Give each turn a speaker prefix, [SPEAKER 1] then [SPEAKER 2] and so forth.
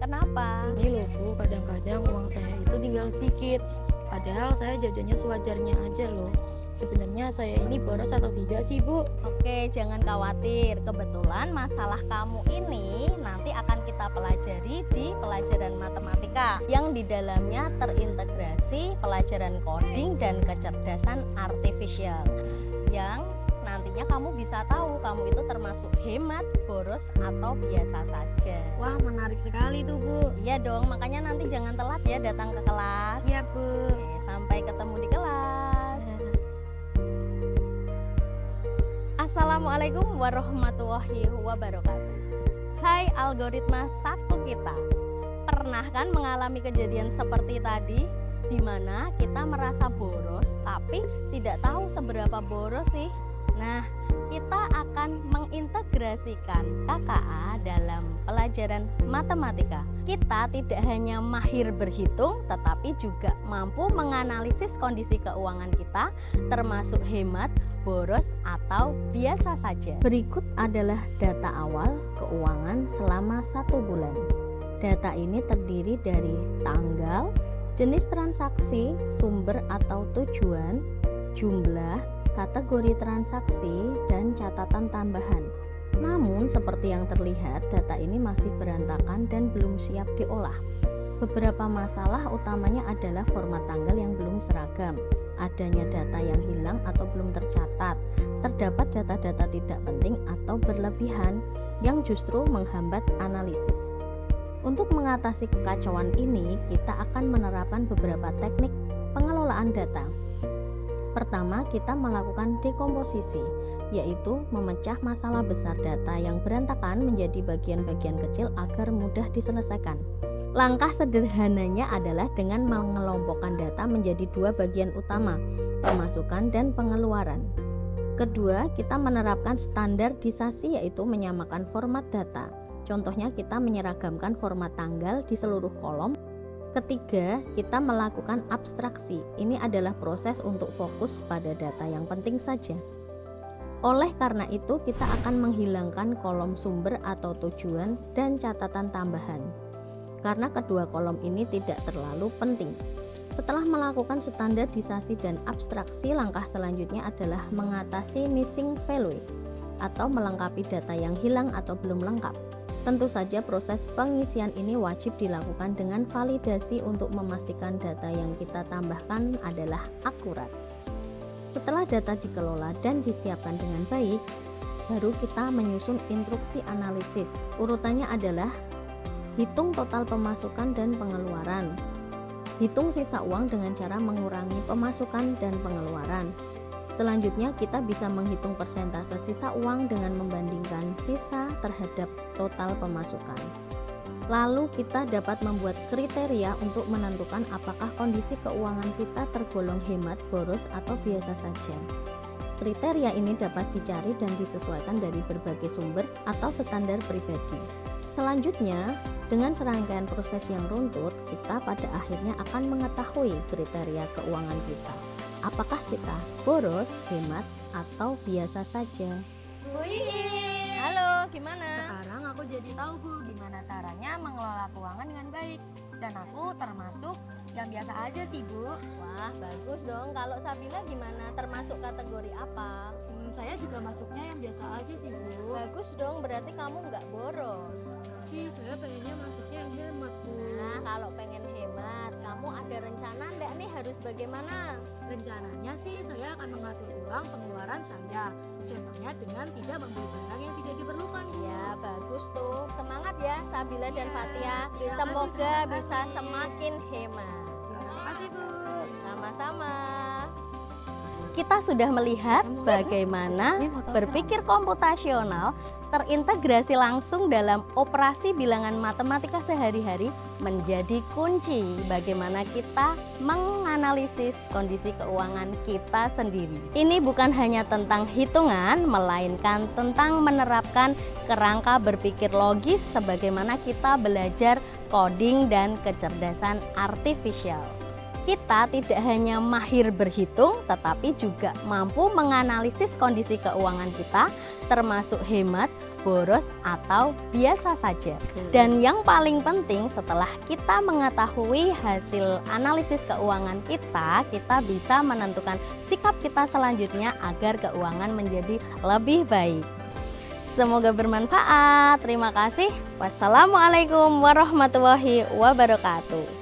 [SPEAKER 1] Kenapa?
[SPEAKER 2] Ini loh Bu, kadang-kadang uang saya itu tinggal sedikit. Padahal saya jajannya sewajarnya aja loh. Sebenarnya saya ini boros atau tidak sih Bu?
[SPEAKER 1] Oke, jangan khawatir. Kebetulan masalah kamu ini nanti akan kita pelajari di pelajaran matematika yang di dalamnya terintegrasi pelajaran coding dan kecerdasan artifisial. Yang nantinya kamu bisa tahu kamu itu termasuk hemat, boros, atau biasa saja.
[SPEAKER 2] Wah, menarik sekali tuh Bu.
[SPEAKER 1] Iya dong, makanya nanti jangan telat ya datang ke kelas.
[SPEAKER 2] Siap Bu.
[SPEAKER 1] Oke, sampai ketemu di kelas. Assalamualaikum warahmatullahi wabarakatuh. Hai algoritma satu kita. Pernah kan mengalami kejadian seperti tadi, di mana kita merasa boros tapi tidak tahu seberapa boros sih? Nah, kita akan mengintegrasikan KKA dalam pelajaran matematika. Kita tidak hanya mahir berhitung, tetapi juga mampu menganalisis kondisi keuangan kita, termasuk hemat, boros, atau biasa saja. Berikut adalah data awal keuangan selama 1 bulan. Data ini terdiri dari tanggal, jenis transaksi, sumber atau tujuan, jumlah, kategori transaksi, dan catatan tambahan. Namun seperti yang terlihat, data ini masih berantakan dan belum siap diolah. Beberapa masalah utamanya adalah format tanggal yang belum seragam, adanya data yang hilang atau belum tercatat, terdapat data-data tidak penting atau berlebihan yang justru menghambat analisis. Untuk mengatasi kekacauan ini, kita akan menerapkan beberapa teknik pengelolaan data. Pertama, kita melakukan dekomposisi, yaitu memecah masalah besar data yang berantakan menjadi bagian-bagian kecil agar mudah diselesaikan. Langkah sederhananya adalah dengan mengelompokkan data menjadi 2 bagian utama, pemasukan dan pengeluaran. Kedua, kita menerapkan standarisasi, yaitu menyamakan format data. Contohnya, kita menyeragamkan format tanggal di seluruh kolom. Ketiga, kita melakukan abstraksi. Ini adalah proses untuk fokus pada data yang penting saja. Oleh karena itu, kita akan menghilangkan kolom sumber atau tujuan dan catatan tambahan, karena kedua kolom ini tidak terlalu penting. Setelah melakukan standarisasi dan abstraksi, langkah selanjutnya adalah mengatasi missing value atau melengkapi data yang hilang atau belum lengkap. Tentu saja proses pengisian ini wajib dilakukan dengan validasi untuk memastikan data yang kita tambahkan adalah akurat. Setelah data dikelola dan disiapkan dengan baik, baru kita menyusun instruksi analisis. Urutannya adalah hitung total pemasukan dan pengeluaran, hitung sisa uang dengan cara mengurangi pemasukan dan pengeluaran. Selanjutnya, kita bisa menghitung persentase sisa uang dengan membandingkan sisa terhadap total pemasukan. Lalu kita dapat membuat kriteria untuk menentukan apakah kondisi keuangan kita tergolong hemat, boros, atau biasa saja. Kriteria ini dapat dicari dan disesuaikan dari berbagai sumber atau standar pribadi. Selanjutnya, dengan serangkaian proses yang runtut, kita pada akhirnya akan mengetahui kriteria keuangan kita. Apakah kita boros, hemat, atau biasa saja?
[SPEAKER 2] Bu Iin.
[SPEAKER 1] Halo, gimana?
[SPEAKER 2] Sekarang aku jadi tahu Bu gimana caranya mengelola keuangan dengan baik. Dan aku termasuk yang biasa aja sih Bu.
[SPEAKER 1] Wah, bagus dong. Kalau Sabila gimana? Termasuk kategori apa?
[SPEAKER 2] Saya juga masuknya yang biasa aja sih Bu.
[SPEAKER 1] Bagus dong, berarti kamu nggak boros.
[SPEAKER 2] Tapi saya pengennya masuknya yang hemat Bu.
[SPEAKER 1] Nah, kalau pengen hemat, kamu ada rencana enggak nih harus bagaimana?
[SPEAKER 2] Rencananya sih saya akan mengatur ulang pengeluaran saya. Contohnya dengan tidak membeli barang yang tidak diperlukan Bu.
[SPEAKER 1] Ya, bagus tuh. Semangat ya Sabila dan
[SPEAKER 2] Iya,
[SPEAKER 1] Fatia.
[SPEAKER 2] terima
[SPEAKER 1] Semoga
[SPEAKER 2] kasih, terima
[SPEAKER 1] bisa
[SPEAKER 2] kasih.
[SPEAKER 1] semakin hemat.
[SPEAKER 2] Terima kasih Bu.
[SPEAKER 1] Sama-sama. Kita sudah melihat bagaimana berpikir komputasional terintegrasi langsung dalam operasi bilangan matematika sehari-hari menjadi kunci bagaimana kita menganalisis kondisi keuangan kita sendiri. Ini bukan hanya tentang hitungan, melainkan tentang menerapkan kerangka berpikir logis sebagaimana kita belajar coding dan kecerdasan artifisial. Kita tidak hanya mahir berhitung, tetapi juga mampu menganalisis kondisi keuangan kita, termasuk hemat, boros atau biasa saja. Dan yang paling penting setelah kita mengetahui hasil analisis keuangan kita bisa menentukan sikap kita selanjutnya agar keuangan menjadi lebih baik. Semoga bermanfaat. Terima kasih. Wassalamualaikum warahmatullahi wabarakatuh.